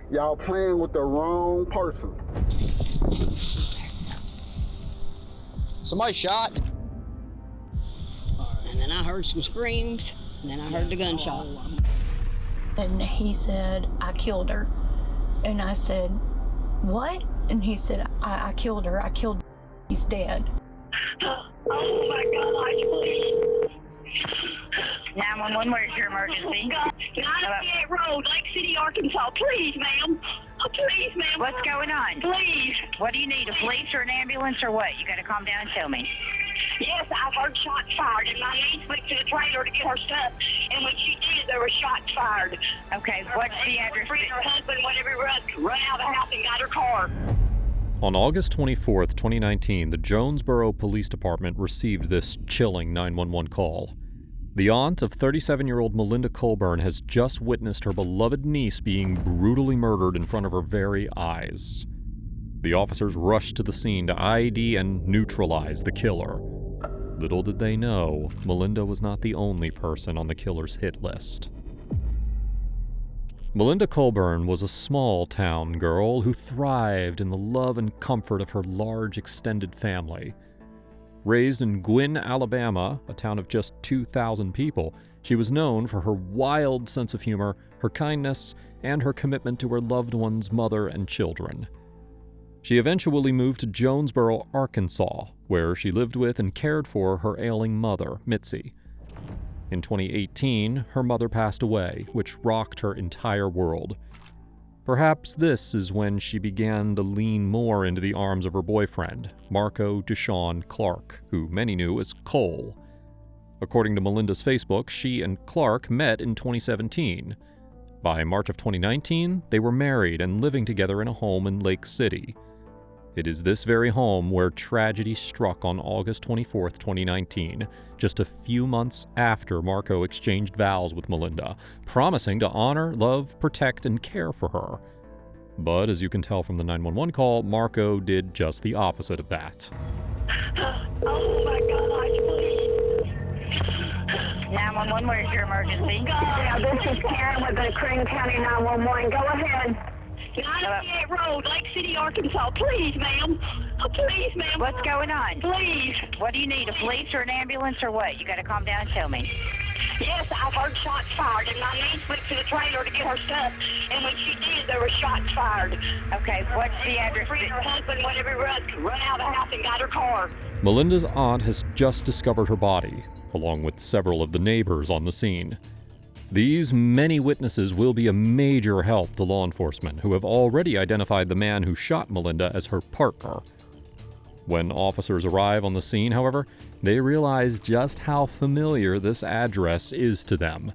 Y'all playing with the wrong person. Somebody shot. And then I heard some screams, and then I heard the gunshot. And he said, I killed her. And I said, what? And he said, I killed her. I killed her. He's dead. Oh my gosh, please. 911, where's your emergency? 98 Road, Lake City, Arkansas. Please, ma'am. Oh, please, ma'am. What's going on? Please. What do you need, a police or an ambulance or what? You gotta calm down and tell me. Yes, I've heard shots fired, and my niece went to the trailer to get her stuff, and when she did, there were shots fired. Okay, what's the address? Her husband went everywhere else, run out of the house and got her car. On August 24th, 2019, the Jonesboro Police Department received this chilling 911 call. The aunt of 37-year-old Melinda Colburn has just witnessed her beloved niece being brutally murdered in front of her very eyes. The officers rushed to the scene to ID and neutralize the killer. Little did they know, Melinda was not the only person on the killer's hit list. Melinda Colburn was a small-town girl who thrived in the love and comfort of her large extended family. Raised in Gwynn, Alabama, a town of just 2,000 people, she was known for her wild sense of humor, her kindness, and her commitment to her loved one's mother and children. She eventually moved to Jonesboro, Arkansas, where she lived with and cared for her ailing mother, Mitzi. In 2018, her mother passed away, which rocked her entire world. Perhaps this is when she began to lean more into the arms of her boyfriend, Marco Deshawn Clark, who many knew as Cole. According to Melinda's Facebook, she and Clark met in 2017. By March of 2019, they were married and living together in a home in Lake City. It is this very home where tragedy struck on August 24, 2019, just a few months after Marco exchanged vows with Melinda, promising to honor, love, protect, and care for her. But as you can tell from the 911 call, Marco did just the opposite of that. Oh my gosh, please. 911, where's your emergency? Yeah, this is Karen with the Crane County 911. Go ahead. 98 Road, Lake City, Arkansas. Please, ma'am. Oh, please, ma'am. What's going on? Please. What do you need, a police or an ambulance or what? You gotta calm down and tell me. Yes, I've heard shots fired, and my niece went to the trailer to get her stuff, and when she did, there were shots fired. Okay, what's the address? Her husband went everywhere else, run out of the house and got her car. Melinda's aunt has just discovered her body, along with several of the neighbors on the scene. These many witnesses will be a major help to law enforcement, who have already identified the man who shot Melinda as her partner. When officers arrive on the scene, however, they realize just how familiar this address is to them,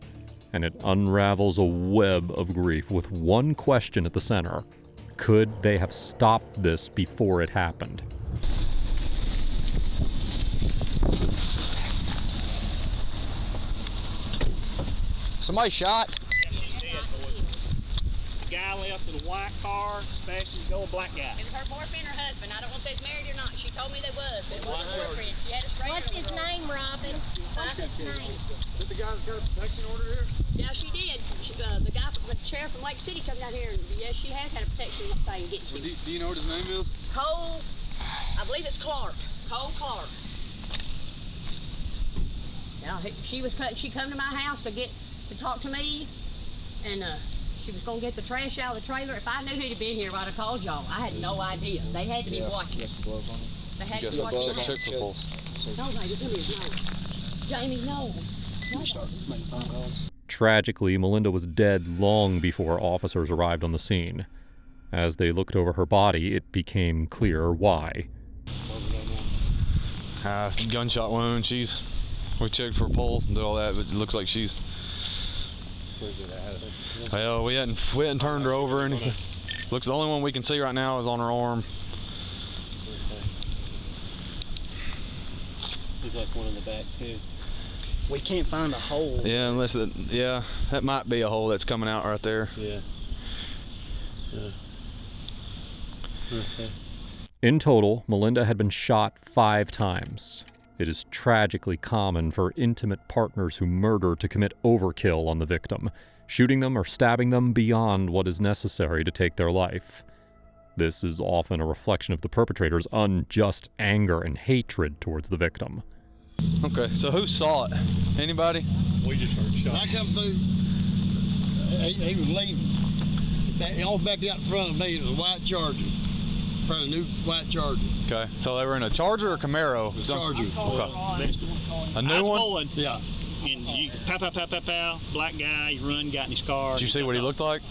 and it unravels a web of grief with one question at the center. Could they have stopped this before it happened? Somebody shot. The guy left in a white car, fast as go, a black guy. It was her boyfriend or husband. I don't know if they're married or not. She told me they was. It wasn't her boyfriend. She had a stranger. What's his name, Robin? What's his name? Is the guy that's got a protection order here? Yeah, she did. The guy, the sheriff from Lake City come down here, and yes, she has had a protection thing. Well, do you know what his name is? Cole, I believe it's Clark. Cole Clark. Yeah, she come to my house to talk to me, and she was gonna get the trash out of the trailer. If I knew he'd have been here, I'd have called y'all. I had no idea. They had to be watching. They had to be watching. Check for pulse. No, lady, come here. No. Jamie, no. Tragically, Melinda was dead long before officers arrived on the scene. As they looked over her body, it became clear why. Gunshot wound. We checked for pulse and did all that, but it looks like she's. Well, we hadn't turned her over or anything. Looks the only one we can see right now is on her arm. There's like one in the back too. We can't find a hole. Yeah, that might be a hole that's coming out right there. Yeah. In total, Melinda had been shot 5 times. It is tragically common for intimate partners who murder to commit overkill on the victim, shooting them or stabbing them beyond what is necessary to take their life. This is often a reflection of the perpetrator's unjust anger and hatred towards the victim. Okay, so who saw it? Anybody? We just heard shots. I come through, he was leaving. All back out in front of me, it was a white Charger. Probably a new white Charger. Okay, so they were in a Charger or Camaro? Charger. Okay. A new one? Yeah. And you pow, pow, pow, pow, pow, black guy, he run, got in his car. Did you see what he looked like?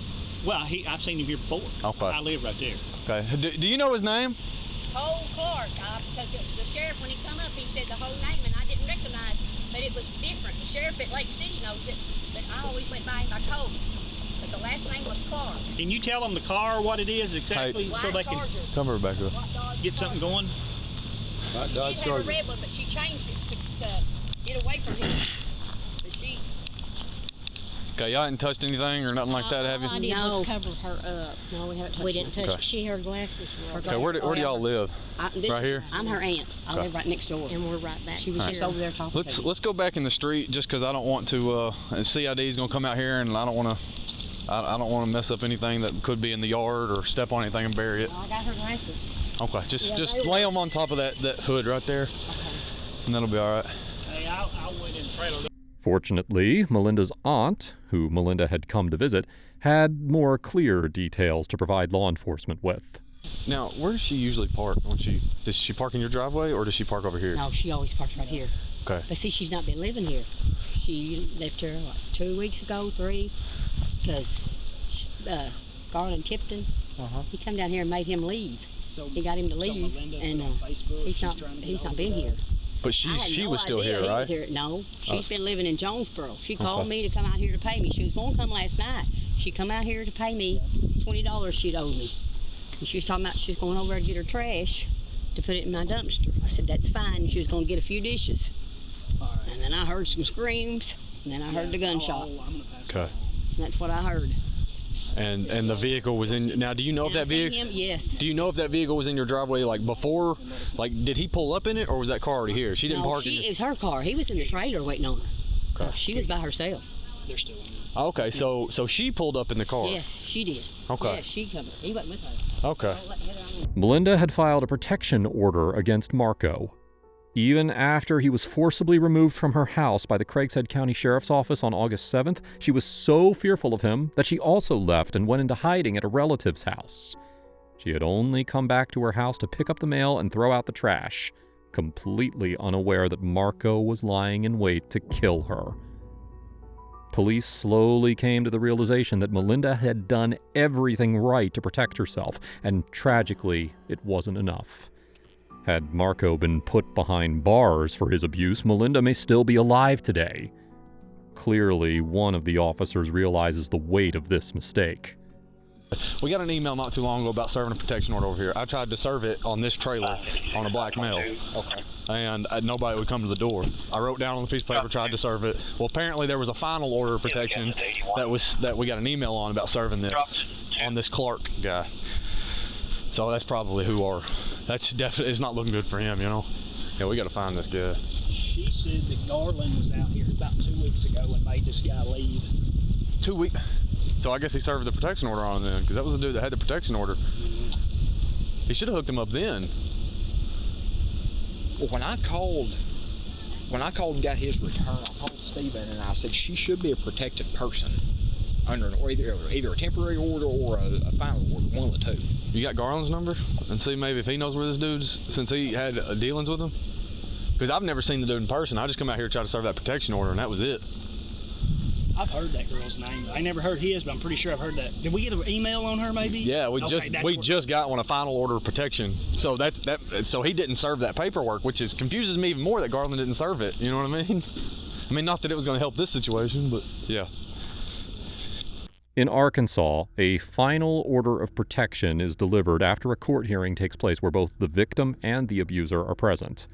Well, I've seen him here before. Okay. I live right there. Okay. Do you know his name? Cole Clark, because the sheriff, when he come up, he said the whole name, and I didn't recognize, but it was different. The sheriff at Lake City knows it, but I always went by him by Cole. But the last name was Clark. Can you tell them the car, what it is exactly, Hey. so they can Come over back up. get something going? White Dodge She had a Charger. red one, but she changed it to get away from him. But she... Okay, y'all hadn't touched anything or nothing like that, have you? All I did was cover her up. No, we haven't touched We didn't touch Okay. it. She her glasses were Okay, where do y'all live? Right here? I'm her aunt. I Okay. live right next door. and we're right back. She was just over there talking to me. Let's go back in the street just because I don't want to. CID's gonna come out here, and I don't want to. I don't want to mess up anything that could be in the yard or step on anything and bury it. Oh, I got her glasses. Okay, just they- lay them on top of that hood right there, and that'll be all right. Hey, I went in the trailer. Fortunately, Melinda's aunt, who Melinda had come to visit, had more clear details to provide law enforcement with. Now, where does she usually park? Does she park in your driveway or does she park over here? No, she always parks right here. Okay. But see, she's not been living here. She left here, 2 weeks ago, 3, because Garland Tipton, he come down here and made him leave. So, He got him to leave, Melinda and put on Facebook, he's she's not trying to get he's not hold been of here. But I had she no was still idea here, he right? was here. No, she's been living in Jonesboro. She called Okay. me to come out here to pay me. She was going to come last night. She come out here to pay me $20 she'd owed me. And she was talking about she was going over to get her trash to put it in my dumpster. I said, that's fine. She was going to get a few dishes. And then I heard some screams, and then I heard the gunshot. Okay. And that's what I heard. And the vehicle was in. Now, do you know if And I that seen vehicle? him, yes. Do you know if that vehicle was in your driveway like before? Like, did he pull up in it, or was that car already here? She didn't No, park it it. was her car. He was in the trailer waiting on her. Okay. She was by herself. They're still in there. Okay, so she pulled up in the car. Yes, she did. Okay. Yes, she come. He wasn't with her. Okay. Don't let Heather on. Melinda had filed a protection order against Marco. Even after he was forcibly removed from her house by the Craighead County Sheriff's Office on August 7th, she was so fearful of him that she also left and went into hiding at a relative's house. She had only come back to her house to pick up the mail and throw out the trash, completely unaware that Marco was lying in wait to kill her. Police slowly came to the realization that Melinda had done everything right to protect herself, and tragically, it wasn't enough. Had Marco been put behind bars for his abuse, Melinda may still be alive today. Clearly, one of the officers realizes the weight of this mistake. We got an email not too long ago about serving a protection order over here. I tried to serve it on this trailer on a black male. Okay. And nobody would come to the door. I wrote down on the piece of paper, tried to serve it. Well, apparently there was a final order of protection that we got an email on about serving this on this Clark guy. So that's probably that's definitely, it's not looking good for him, you know? Yeah, we got to find this guy. She said that Garland was out here about 2 weeks ago and made this guy leave. 2 weeks? So I guess he served the protection order on him then, because that was the dude that had the protection order. He should have hooked him up then. Well, when I called and got his return, I called Stephen and I said she should be a protected person under either a temporary order or a final order, one of the two. You got Garland's number? And see maybe if he knows where this dude's, since he had dealings with him? Because I've never seen the dude in person. I just come out here to try to serve that protection order, and that was it. I've heard that girl's name. I never heard his, but I'm pretty sure I've heard that. Did we get an email on her maybe? Yeah, we just got one, a final order of protection. So so he didn't serve that paperwork, which confuses me even more that Garland didn't serve it. You know what I mean? I mean, not that it was going to help this situation, but yeah. In Arkansas, a final order of protection is delivered after a court hearing takes place where both the victim and the abuser are present.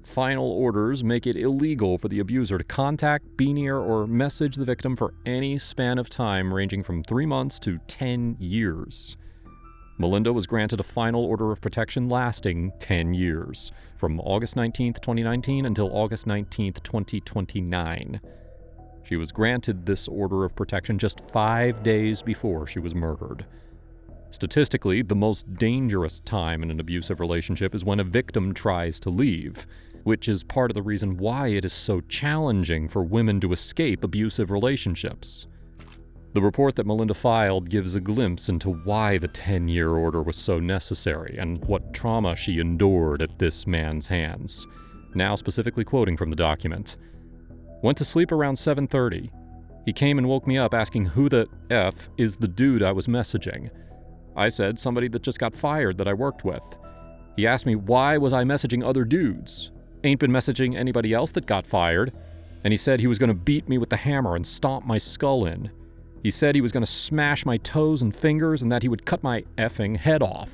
Final orders make it illegal for the abuser to contact, be near, or message the victim for any span of time ranging from 3 months to 10 years. Melinda was granted a final order of protection lasting 10 years, from August 19, 2019 until August 19, 2029. She was granted this order of protection just 5 days before she was murdered. Statistically, the most dangerous time in an abusive relationship is when a victim tries to leave, which is part of the reason why it is so challenging for women to escape abusive relationships. The report that Melinda filed gives a glimpse into why the 10-year order was so necessary and what trauma she endured at this man's hands. Now specifically quoting from the document. "Went to sleep around 7:30. He came and woke me up asking who the F is the dude I was messaging. I said somebody that just got fired that I worked with. He asked me why was I messaging other dudes. Ain't been messaging anybody else that got fired. And he said he was going to beat me with the hammer and stomp my skull in. He said he was going to smash my toes and fingers and that he would cut my effing head off.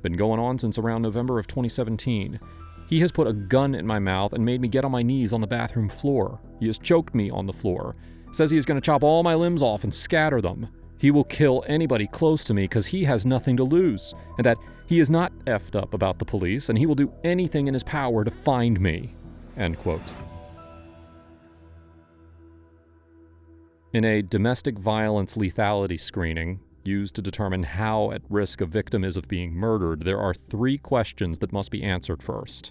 Been going on since around November of 2017. He has put a gun in my mouth and made me get on my knees on the bathroom floor. He has choked me on the floor. Says he is going to chop all my limbs off and scatter them. He will kill anybody close to me because he has nothing to lose, and that he is not effed up about the police, and he will do anything in his power to find me." End quote. In a domestic violence lethality screening, used to determine how at risk a victim is of being murdered, there are 3 questions that must be answered first.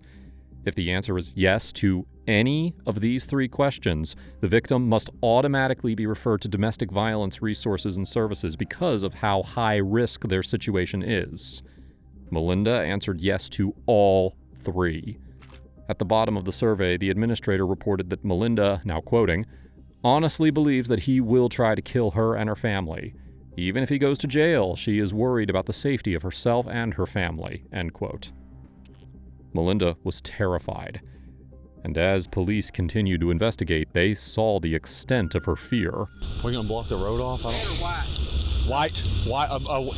If the answer is yes to any of these 3 questions, the victim must automatically be referred to domestic violence resources and services because of how high risk their situation is. Melinda answered yes to all 3. At the bottom of the survey, the administrator reported that Melinda, now quoting, honestly believes that he will try to kill her and her family. Even if he goes to jail, she is worried about the safety of herself and her family, end quote. Melinda was terrified. And as police continued to investigate, they saw the extent of her fear. We're going to block the road off? White.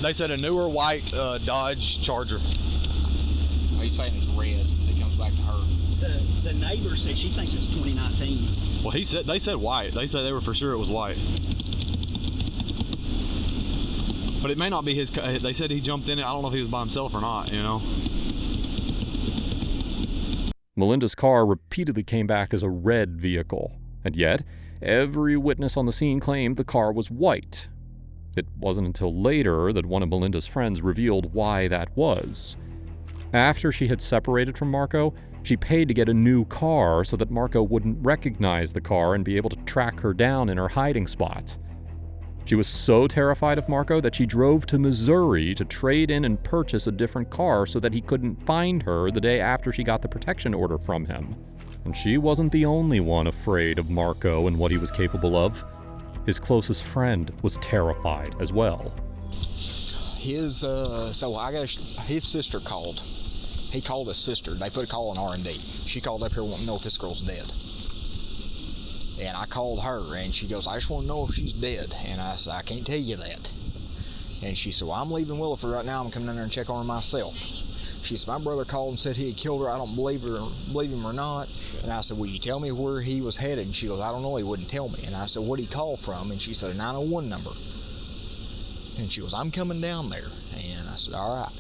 They said a newer white Dodge Charger. He's saying it's red. It comes back to her. The neighbor said she thinks it's 2019. Well, they said white. They said they were for sure it was white. But it may not be his. They said he jumped in it. I don't know if he was by himself or not, you know. Melinda's car repeatedly came back as a red vehicle, and yet every witness on the scene claimed the car was white. It wasn't until later that one of Melinda's friends revealed why that was. After she had separated from Marco, she paid to get a new car so that Marco wouldn't recognize the car and be able to track her down in her hiding spot. She was so terrified of Marco that she drove to Missouri to trade in and purchase a different car so that he couldn't find her the day after she got the protection order from him. And she wasn't the only one afraid of Marco and what he was capable of. His closest friend was terrified as well. His sister called. He called his sister. They put a call on R&D. She called up here wanting to know if this girl's dead. And I called her, and she goes, I just want to know if she's dead. And I said, I can't tell you that. And she said, well, I'm leaving Williford right now. I'm coming in there and check on her myself. She said, my brother called and said he had killed her. I don't believe him or not. And I said, will you tell me where he was headed? And she goes, I don't know. He wouldn't tell me. And I said, what did he call from? And she said, a 901 number. And she goes, I'm coming down there. And I said, all right.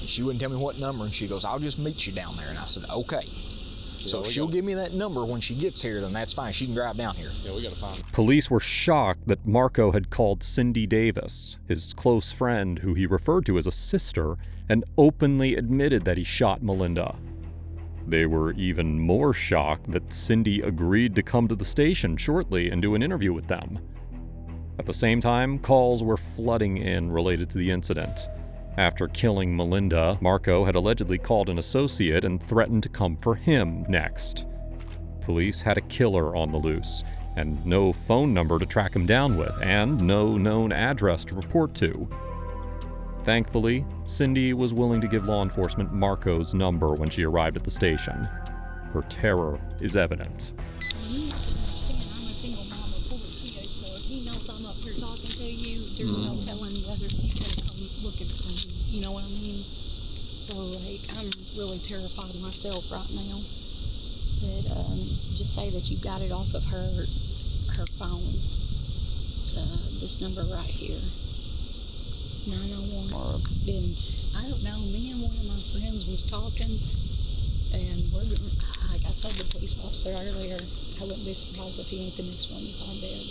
And she wouldn't tell me what number. And she goes, I'll just meet you down there. And I said, okay. So if she'll give me that number when she gets here, then that's fine. She can drive down here. Yeah, we gotta find her. Police were shocked that Marco had called Cindy Davis, his close friend who he referred to as a sister, and openly admitted that he shot Melinda. They were even more shocked that Cindy agreed to come to the station shortly and do an interview with them. At the same time, calls were flooding in related to the incident. After killing Melinda, Marco had allegedly called an associate and threatened to come for him next. Police had a killer on the loose, and no phone number to track him down with, and no known address to report to. Thankfully, Cindy was willing to give law enforcement Marco's number when she arrived at the station. Her terror is evident. You have to understand, I'm a single mom of 4 kids, so if he knows I'm up here talking to you, there's no telling whether he's going to come looking for me. You know what I mean? So, like, I'm really terrified of myself right now. But just say that you got it off of her phone. It's this number right here. 911. Then, I don't know, me and one of my friends was talking, and like I told the police officer earlier, I wouldn't be surprised if he ain't the next one to find dead,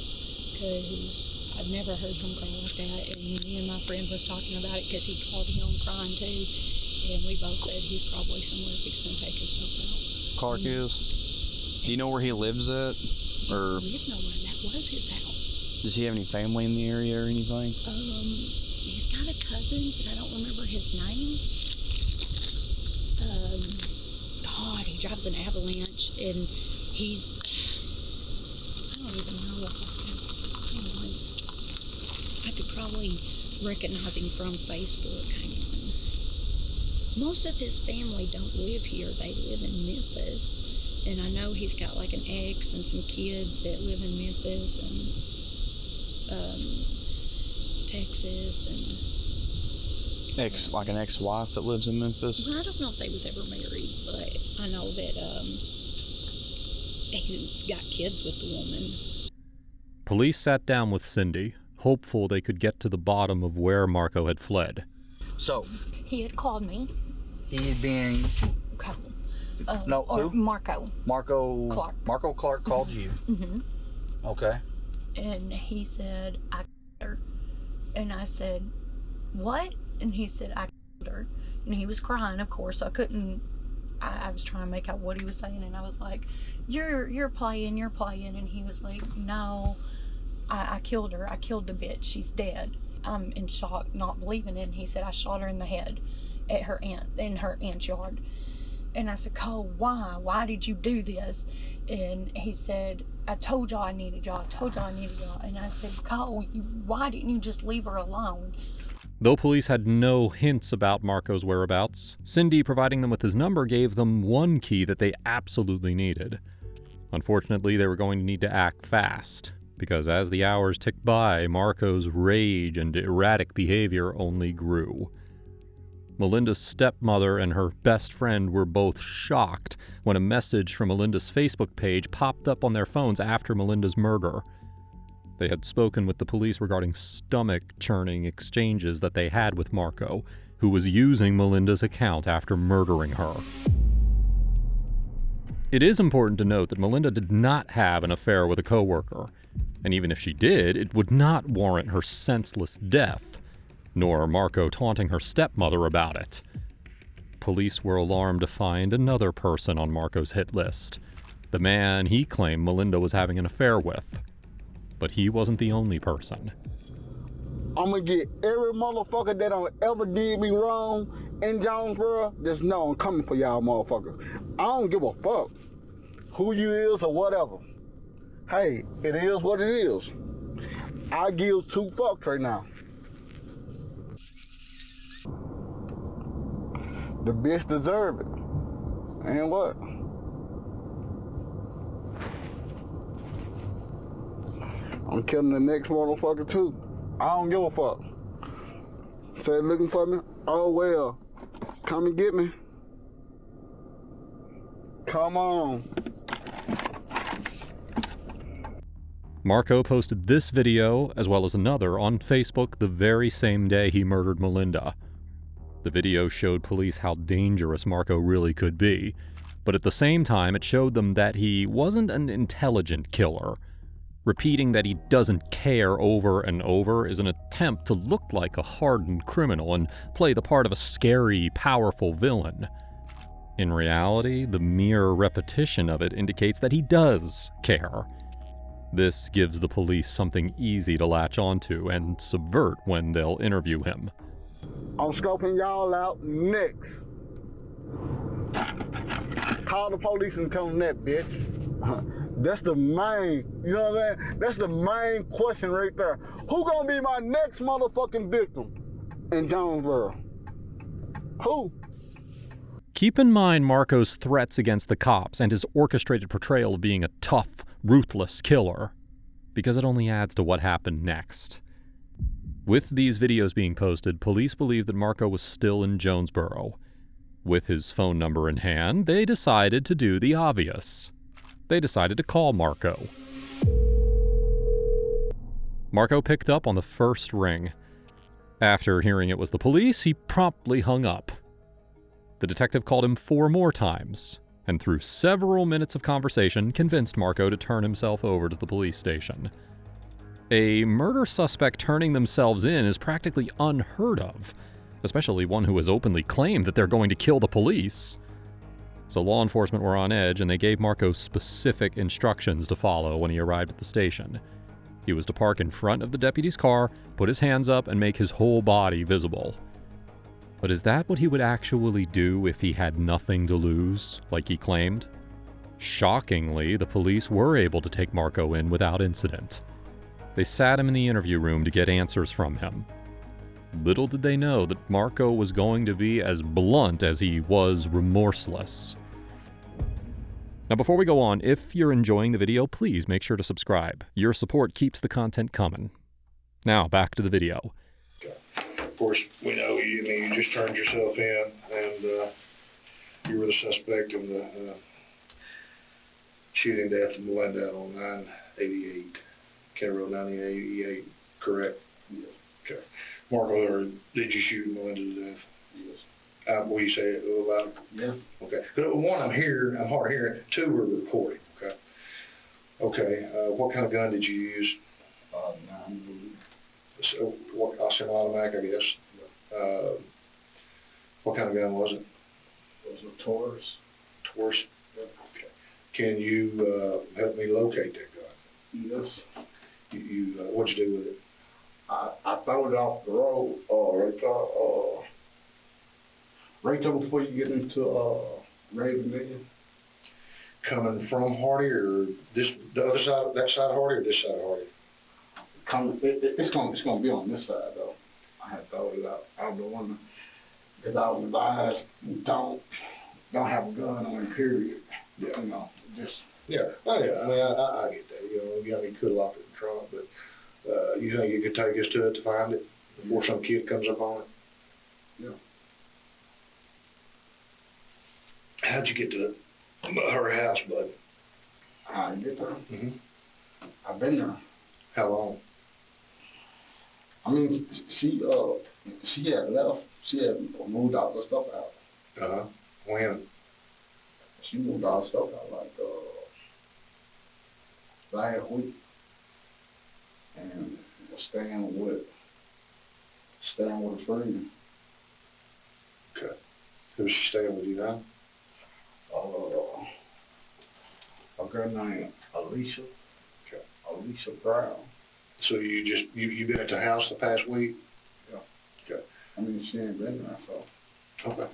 because I've never heard him cry like that, and me and my friend was talking about it because he called him crying too, and we both said he's probably somewhere fixing to take himself out. Clark is? Do you know where he lives at? Or We didn't know where that was his house. does he have any family in the area or anything? He's got a cousin, but I don't remember his name. God, he drives an Avalanche, and he's, I don't even know what hang on. I could probably recognize him from Facebook. Hang on. Most of his family don't live here. They live in Memphis. And I know he's got like an ex and some kids that live in Memphis and Texas and Like an ex-wife that lives in Memphis? well, I don't know if they was ever married, but I know that he's got kids with the woman. Police sat down with Cindy, hopeful they could get to the bottom of where Marco had fled. So, He had called me. he had been, no, or who? Marco. Marco Clark. Marco Clark called you. Mm-hmm. Okay. And he said, I killed her. And I said, what? And he said, I killed her. And he was crying, of course. I couldn't, I was trying to make out what he was saying. And I was like, you're playing. And he was like, no, I killed her. I killed the bitch. She's dead. I'm in shock, not believing it. And he said, I shot her in the head at her aunt, in her aunt's yard. And I said, Cole, why? Why did you do this? And he said, I told y'all I needed y'all. And I said, Cole, why didn't you just leave her alone? Though police had no hints about Marco's whereabouts, Cindy providing them with his number gave them one key that they absolutely needed. Unfortunately, they were going to need to act fast, because as the hours ticked by, Marco's rage and erratic behavior only grew. Melinda's stepmother and her best friend were both shocked when a message from Melinda's Facebook page popped up on their phones after Melinda's murder. They had spoken with the police regarding stomach-churning exchanges that they had with Marco, who was using Melinda's account after murdering her. It is important to note that Melinda did not have an affair with a coworker, and even if she did, it would not warrant her senseless death, nor Marco taunting her stepmother about it. Police were alarmed to find another person on Marco's hit list, the man he claimed Melinda was having an affair with. But he wasn't the only person. I'm gonna get every motherfucker that don't ever did me wrong in Jonesboro. Just know I'm coming for y'all motherfuckers. I don't give a fuck who you is or whatever. Hey, it is what it is. I give two fucks right now. The bitch deserve it. And what? I'm killing the next motherfucker too. I don't give a fuck. Say looking for me? Oh well. Come and get me. Come on. Marco posted this video, as well as another, on Facebook the very same day he murdered Melinda. The video showed police how dangerous Marco really could be, but at the same time it showed them that he wasn't an intelligent killer. Repeating that he doesn't care over and over is an attempt to look like a hardened criminal and play the part of a scary, powerful villain. In reality, the mere repetition of it indicates that he does care. This gives the police something easy to latch onto and subvert when they'll interview him. I'm scoping y'all out next. Call the police and tell them that, bitch. That's the main, you know what I'm saying? That's the main question right there. Who gonna be my next motherfucking victim in Jonesboro? Who? Keep in mind Marco's threats against the cops and his orchestrated portrayal of being a tough, ruthless killer, because it only adds to what happened next. With these videos being posted, police believe that Marco was still in Jonesboro. With his phone number in hand, they decided to do the obvious. They decided to call Marco. Marco picked up on the first ring. After hearing it was the police, he promptly hung up. The detective called him 4 more times, and through several minutes of conversation, convinced Marco to turn himself over to the police station. A murder suspect turning themselves in is practically unheard of, especially one who has openly claimed that they're going to kill the police. So law enforcement were on edge, and they gave Marco specific instructions to follow when he arrived at the station. He was to park in front of the deputy's car, put his hands up, and make his whole body visible. But is that what he would actually do if he had nothing to lose, like he claimed? Shockingly, the police were able to take Marco in without incident. They sat him in the interview room to get answers from him. Little did they know that Marco was going to be as blunt as he was remorseless. Now, before we go on, if you're enjoying the video, please make sure to subscribe. Your support keeps the content coming. Now, back to the video. Of course, we know you. I mean, you just turned yourself in, and you were the suspect of the shooting death of Melinda on 988, County Road 988, correct? Yes. Okay. Marco, or did you shoot Melinda to death? Yes. Will you say it a little louder? Yeah. Okay. But one, I'm hard of hearing. 2, we're recording. Okay. Okay. What kind of gun did you use? 9mm. So, semi-automatic, I guess. What kind of gun was it? It was a Taurus. Taurus? Yeah. Okay. Can you help me locate that gun? Yes. What'd you do with it? I threw it off the road, right there before you get into Raven Million. Coming from Hardy, or the other side, that side of Hardy, or this side of Hardy? It's gonna be on this side though. I had thrown it out. I don't want to, because I was advised don't have a gun on it, period. Yeah. You know, just. Yeah. Oh yeah. I mean, I get that. You know, you could lock it in the trunk, but you think you could take us to it to find it before some kid comes up on it? Yeah. How'd you get to her house, bud? I get there. Mm-hmm. I've been there. How long? I mean, she had left. She had moved all the stuff out. When? She moved all the stuff out like last week, and was staying with a friend. Okay. Who's she staying with you now? A girl named Alicia. Okay. Alicia Brown. So you've been at the house the past week? Yeah. Okay. I mean, she ain't been there, so. Okay.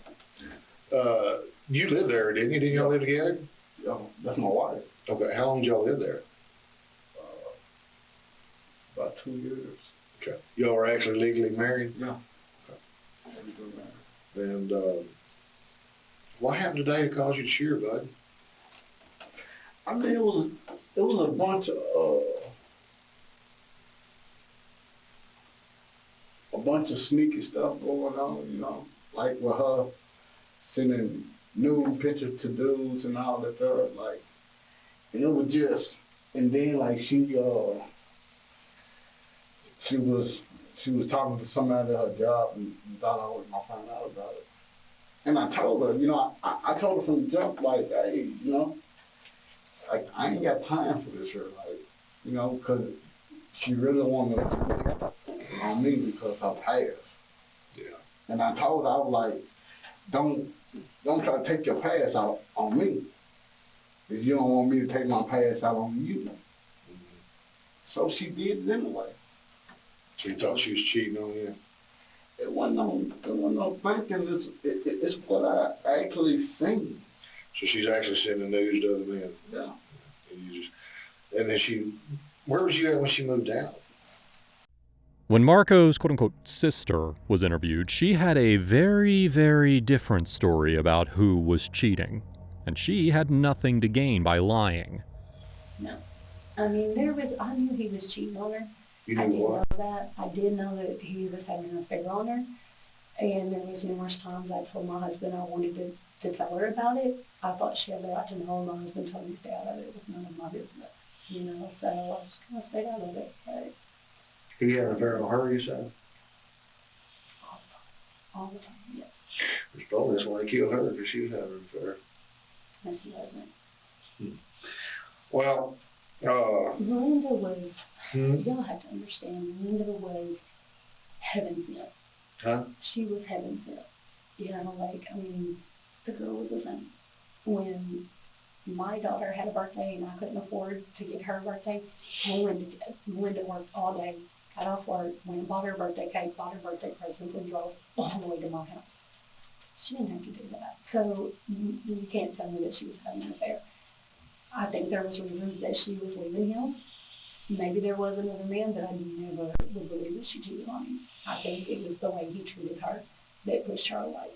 You lived there, didn't you? Didn't y'all live together? Yeah, that's my wife. Okay. How long did y'all live there? About 2 years. Okay. Y'all were actually legally married? Yeah. Okay. And what happened today to cause you to shear, bud? I mean, it was a bunch of sneaky stuff going on, you know, like with her sending nude pictures to dudes and all that there, like, and it was just, and then like she was talking to somebody at her job and thought I was gonna find out about it. And I told her, you know, I told her from the jump, like, hey, you know, like, I ain't got time for this here, like, you know, because she really wanted to on me because of her past. Yeah. And I told her, I was like, don't try to take your past out on me. If you don't want me to take my past out on you. Mm-hmm. So she did it anyway. So you thought she was cheating on you? It wasn't no thinking. It's what I actually seen. So she's actually sending news to other men? Yeah. And then where was you at when she moved out? When Marco's quote-unquote sister was interviewed, she had a very, very different story about who was cheating. And she had nothing to gain by lying. No. I mean, I knew he was cheating on her. You knew what? I did know that. I did know that he was having an affair on her. And there was numerous times I told my husband I wanted to tell her about it. I thought she had the right to know, and my husband told me to stay out of it. It was none of my business, you know, so I just kind of stayed out of it. But he had an affair on her, you said? All the time, yes. It's probably that's why they killed her, because she was having an affair. No, she wasn't. Well, Melinda was, y'all have to understand, Melinda was heaven sent. Huh? She was heaven sent. You know, like, I mean, the girl was a saint. When my daughter had a birthday and I couldn't afford to get her a birthday, Melinda worked all day, got off work, went and bought her a birthday cake, bought her birthday presents, and drove all the way to my house. She didn't have to do that. So you can't tell me that she was having an affair. I think there was reasons that she was leaving him. Maybe there was another man, but I never would believe that she cheated on him. I think it was the way he treated her that pushed her away.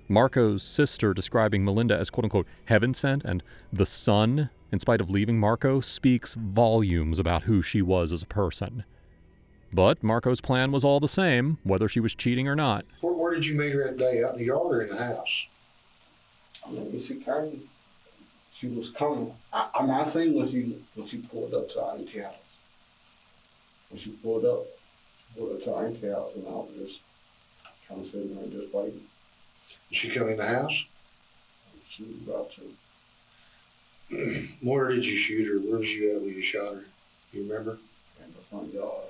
Marco's sister describing Melinda as quote-unquote heaven sent and the son, in spite of leaving Marco, speaks volumes about who she was as a person. But Marco's plan was all the same, whether she was cheating or not. Where did you meet her that day? Out in the yard or in the house? I mean, she came. She was coming. I seen when she pulled up to our auntie house. When she pulled up to our auntie house, and I was just kind of sitting there just waiting. Did she come in the house? She was about to. Where did you shoot her? Where was you at when you shot her? You remember? In the front yard.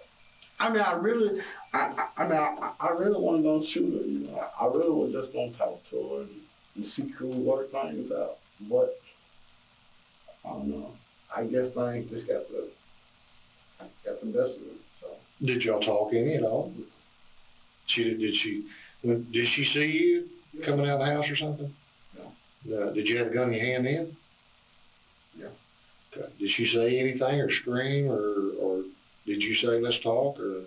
I mean, I really wasn't gonna shoot her. You know, I really was just gonna talk to her and see cool work things out. But I don't know. I guess things just got the best of it. So. Did y'all talk any at all? Did she see you coming out of the house or something? No. Did you have a gun in your hand then? Yeah. Okay. Did she say anything or scream or did you say let's talk or?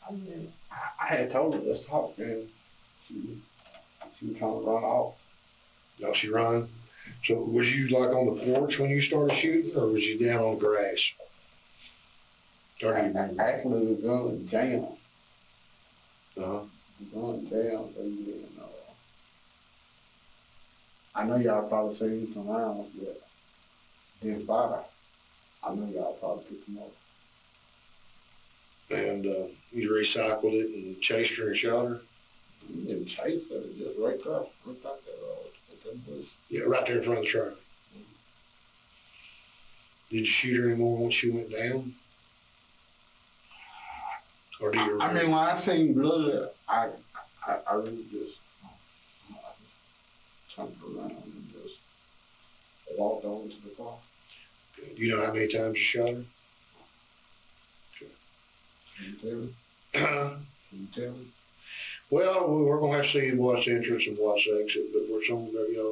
I mean, I had told her let's talk, and she was trying to run off. No, she run. So was you like on the porch when you started shooting, or was you down on the grass? Actually, the gun was jammed. Uh-huh. The gun was jammed, so you didn't know. I know y'all probably seen some rounds, but didn't fire. I know y'all probably picked them up. And you recycled it and chased her and shot her? You didn't chase her, just right there that bush. Yeah, right there in front of the truck. Did you shoot her anymore once she went down? Or do you? I mean, when I seen blood, I really just turned around and just walked on to the car. Do you know how many times you shot her? Can you tell me? Can you tell me? Well, we're going to have to see what's entrance and what's exit, but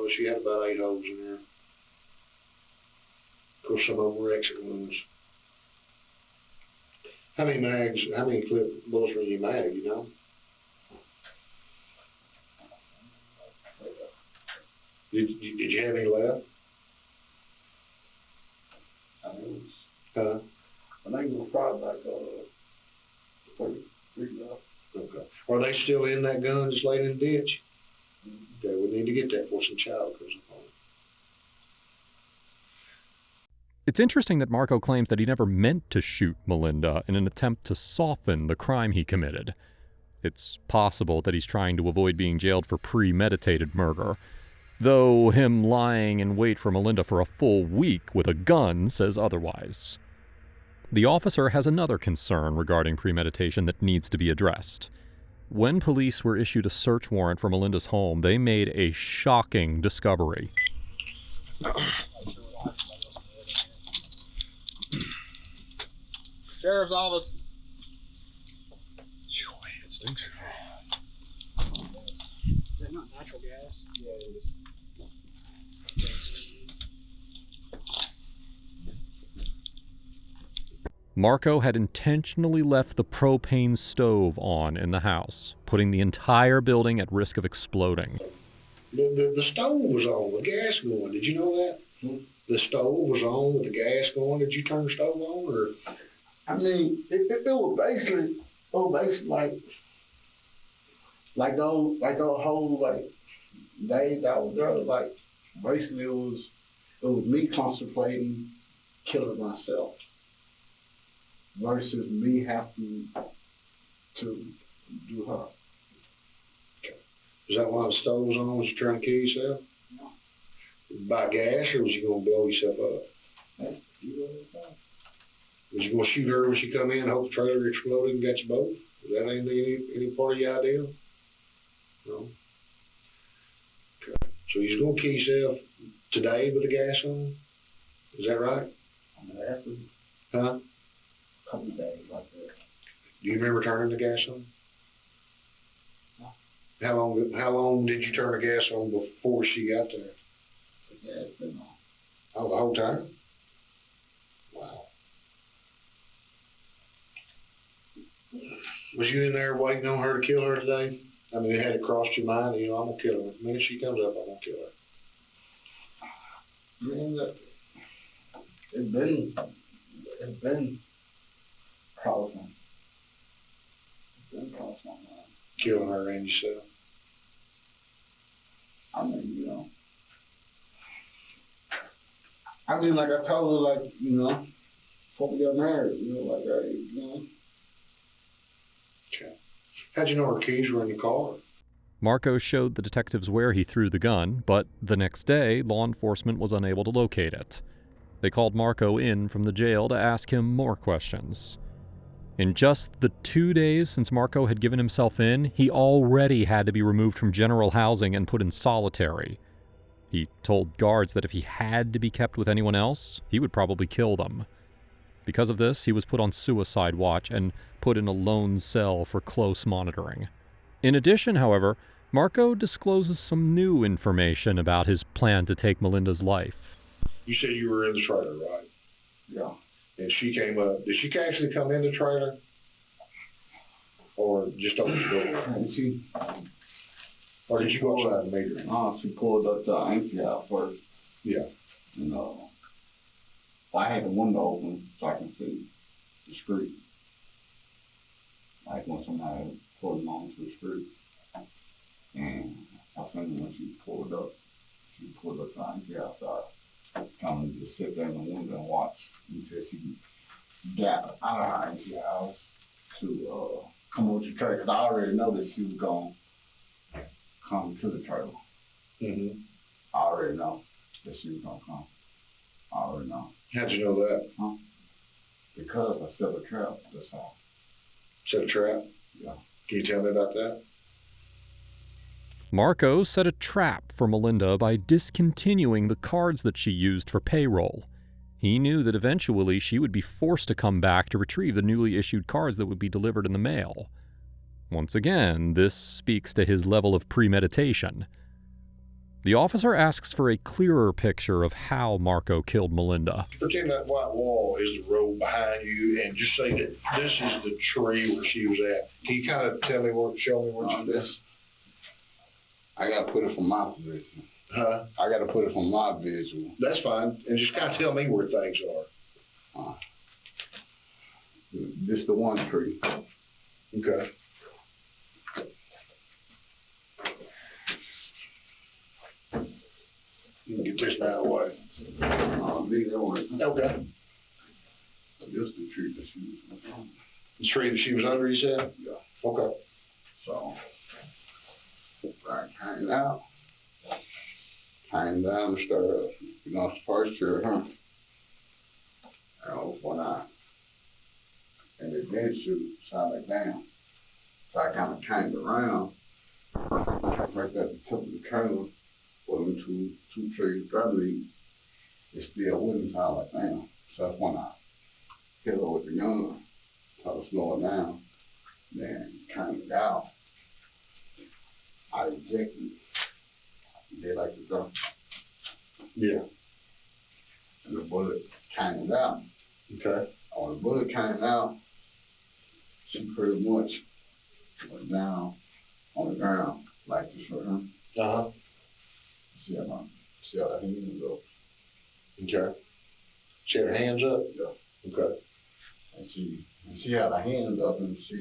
she had about 8 holes in there. Of course, some of them were exit wounds. How many bullets were in your mag, you know? Did you have any left? I think it was probably like 33 left. Okay. Are they still in that gun just laid in the ditch? Okay, we need to get that before some child goes upon it. It's interesting that Marco claims that he never meant to shoot Melinda in an attempt to soften the crime he committed. It's possible that he's trying to avoid being jailed for premeditated murder, though him lying in wait for Melinda for a full week with a gun says otherwise. The officer has another concern regarding premeditation that needs to be addressed. When police were issued a search warrant for Melinda's home, they made a shocking discovery. Sheriff's office. It stinks. Is that not natural gas? Yeah, it is. Marco had intentionally left the propane stove on in the house, putting the entire building at risk of exploding. The stove was on, the gas going. Did you know that? The stove was on with the gas going. Did you turn the stove on, or? I mean, it was basically like those whole days I was there. Like basically, it was me contemplating killing myself versus me having to do her. Okay. Is that why the stove was on? Was you trying to kill yourself? No. By gas, or was you gonna blow yourself up? Hey, you know what I'm saying? Was you gonna shoot her when she come in, hope the trailer exploded and got you both? Was that any part of your idea? No. Okay. So you're gonna kill yourself today with the gas on? Is that right? After Huh? a couple of days like that. Do you remember turning the gas on? No. How long did you turn the gas on before she got there? The gas been on. Oh, the whole time? Wow. Was you in there waiting on her to kill her today? I mean, had it crossed your mind, you know, I'm gonna kill her. The minute she comes up, I'm gonna kill her. Man, look, it's been crossing. It's been crossing my mind. Killing her and yourself. I mean, you know. I mean, like I told her, like, you know, before we got married, you know, like, hey, you know. Okay. How'd you know her keys were in the car? Marco showed the detectives where he threw the gun, but the next day, law enforcement was unable to locate it. They called Marco in from the jail to ask him more questions. In just the 2 days since Marco had given himself in, he already had to be removed from general housing and put in solitary. He told guards that if he had to be kept with anyone else, he would probably kill them. Because of this, he was put on suicide watch and put in a lone cell for close monitoring. In addition, however, Marco discloses some new information about his plan to take Melinda's life. You said you were in the trailer, right? Yeah. And she came up. Did she actually come in the trailer? Or just open the door? And Or did you go outside and meet her? No, she pulled up the auntie out first. Yeah. You know, I had the window open so I can see the street. Like when somebody pulled them onto the street. And I think when she pulled up the auntie outside. Kind of just sit there in the window and watch until she got out of her auntie house to come over to the trailer. Because I already know that she was going to come to the trailer. Mm-hmm. I already know that she was going to come. I already know. How'd you know that? Huh? Because I set a trap, that's all. Set a trap? Yeah. Can you tell me about that? Marco set a trap for Melinda by discontinuing the cards that she used for payroll. He knew that eventually she would be forced to come back to retrieve the newly issued cards that would be delivered in the mail. Once again, this speaks to his level of premeditation. The officer asks for a clearer picture of how Marco killed Melinda. Pretend that white wall is the road behind you and just say that this is the tree where she was at. Can you kind of show me what you did? I gotta put it from my position. Huh? I gotta put it from my visual. That's fine. And just kind of tell me where things are. Just the one tree. Okay. You can get this out of the way. Leave that one. Okay. This is the tree that she was on. The tree that she was under, you said? Yeah. Okay. So, I came out. Came down and started, you know, first year, huh? And I was one eye. And it did shoot side down. So I kind of came around, right at the tip of the trailer, with them two trees driving me. It still wouldn't side down. So that's when I hit her with the gun, try to slow it down, then came out. I ejected. Did like the gun. Yeah. And the bullet came out. Okay. When the bullet came out, she pretty much went down on the ground like this for her. Uh-huh. She had her hands up. Okay. She had her hands up? Yeah. Okay. And she had her hands up and she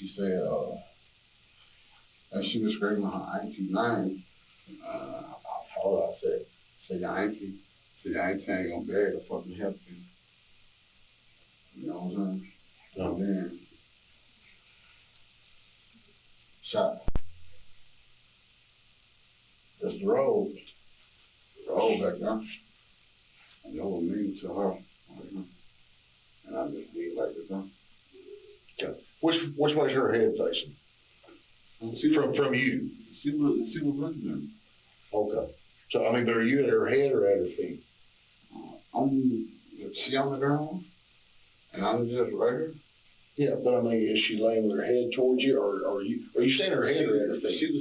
said, and she was screaming her auntie name. I told her, I said, your auntie ain't gonna be able to fucking help you. You know what I'm saying? And then shot the road. The road back there. And they were mean to her. And I just be like this, huh? Okay. Which way's her head facing? From you? She was looking at me. Okay. So, I mean, are you at her head or at her feet? She on the ground, and I'm just right here. Yeah, but I mean, is she laying with her head towards you, or are you standing her head or at her feet? She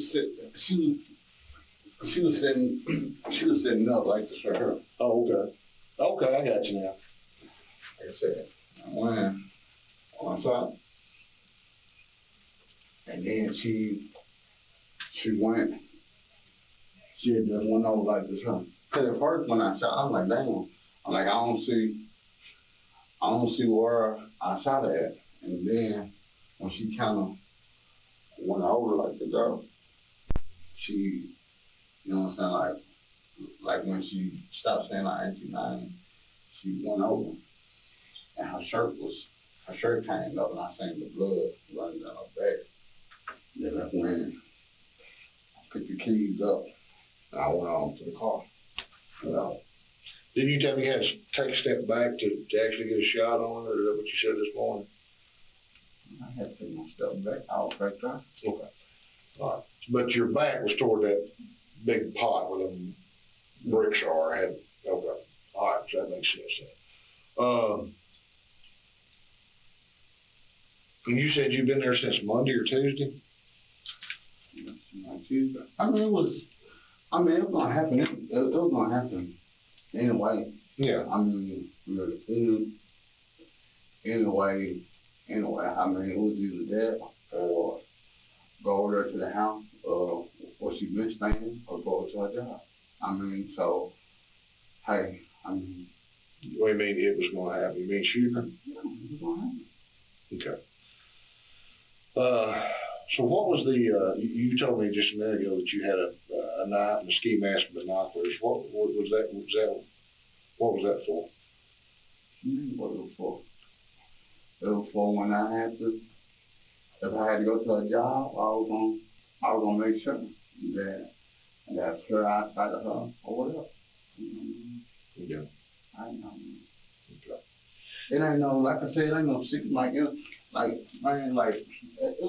was sitting up like this right here. Oh, okay. Okay, I got you now. Like I said, I went on top, and then she went. She had just went over like this, huh? Cause at first when I shot, I was like, damn. I'm like, I don't see where I shot her at. And then when she kind of went over like the girl, she, you know what I'm saying, like when she stopped saying like 1990, she went over, and her shirt came up, and I seen the blood running down her back. Then that's when I picked the keys up, and I went on to the car. You know. Didn't you tell me you had to take a step back to actually get a shot on her? Is that what you said this morning? I had to take my step back. I was back there. Okay. All right. But your back was toward that big pot where the bricks are. Okay. All right. So that makes sense then. And you said you've been there since Monday or Tuesday? Tuesday. I mean, it was gonna happen. It was gonna happen anyway. Yeah. I mean, anyway. I mean, it was either that or go over there to the house, or she been staying, or go to her job. I mean, so, hey, I mean. What do you mean it was going to happen? You mean shooting her? Yeah, it was going to happen. Okay. So what was the, you told me just a minute ago that you had a knife and a ski mask and binoculars. What was that for? What it was for? It was for when I had to, if I had to go to a job, I was gonna make sure that her outside of her or whatever. Yeah. I know. Okay. It ain't no, like I said, it ain't no secret. Like it was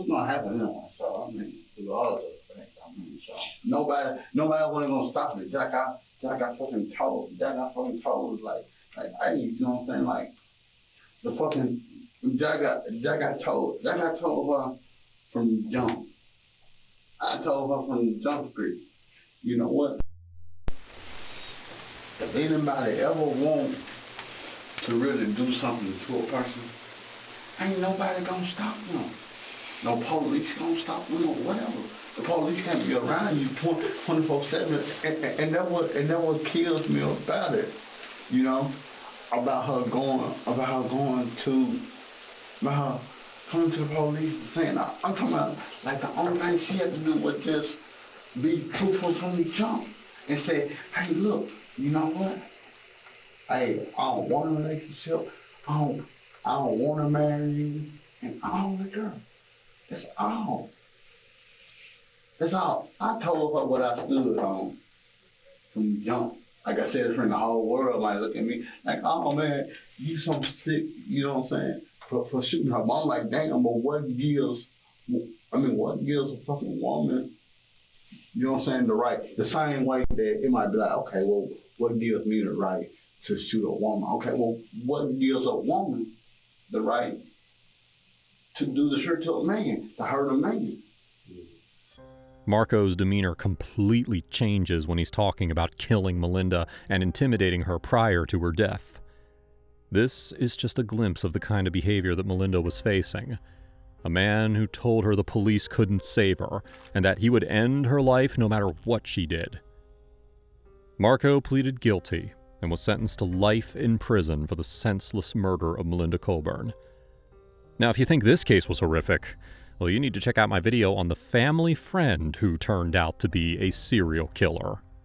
gonna happen anyway. So I mean, it was all of those things. I mean, so nobody wasn't gonna stop it. Jack got fucking told. Like, hey, you know what I'm saying? Like the fucking. Jack got told her from jump. I told her from Jump Street. You know what? If anybody ever want to really do something to a person, ain't nobody gonna stop them. No police gonna stop them or whatever. The police can't be around you 24/7, and that what kills me about it. You know, about her coming to the police and saying, I'm talking about, like, the only thing she had to do was just be truthful from the jump and say, hey, look, you know what? Hey, I don't want a relationship. I don't want to marry you, and I don't like her. That's all. That's all. I told her what I stood on from the jump. Like I said, it's from the whole world might look at me like, oh man, you so sick, you know what I'm saying? For shooting her. But I'm like, damn, but what gives a fucking woman, you know what I'm saying, the right, the same way that it might be like, okay, well, what gives me the right to shoot a woman? Okay, well, what gives a woman the right to do the shit to a man, to hurt a man? Marco's demeanor completely changes when he's talking about killing Melinda and intimidating her prior to her death. This is just a glimpse of the kind of behavior that Melinda was facing. A man who told her the police couldn't save her, and that he would end her life no matter what she did. Marco pleaded guilty and was sentenced to life in prison for the senseless murder of Melinda Colburn. Now, if you think this case was horrific, well, you need to check out my video on the family friend who turned out to be a serial killer.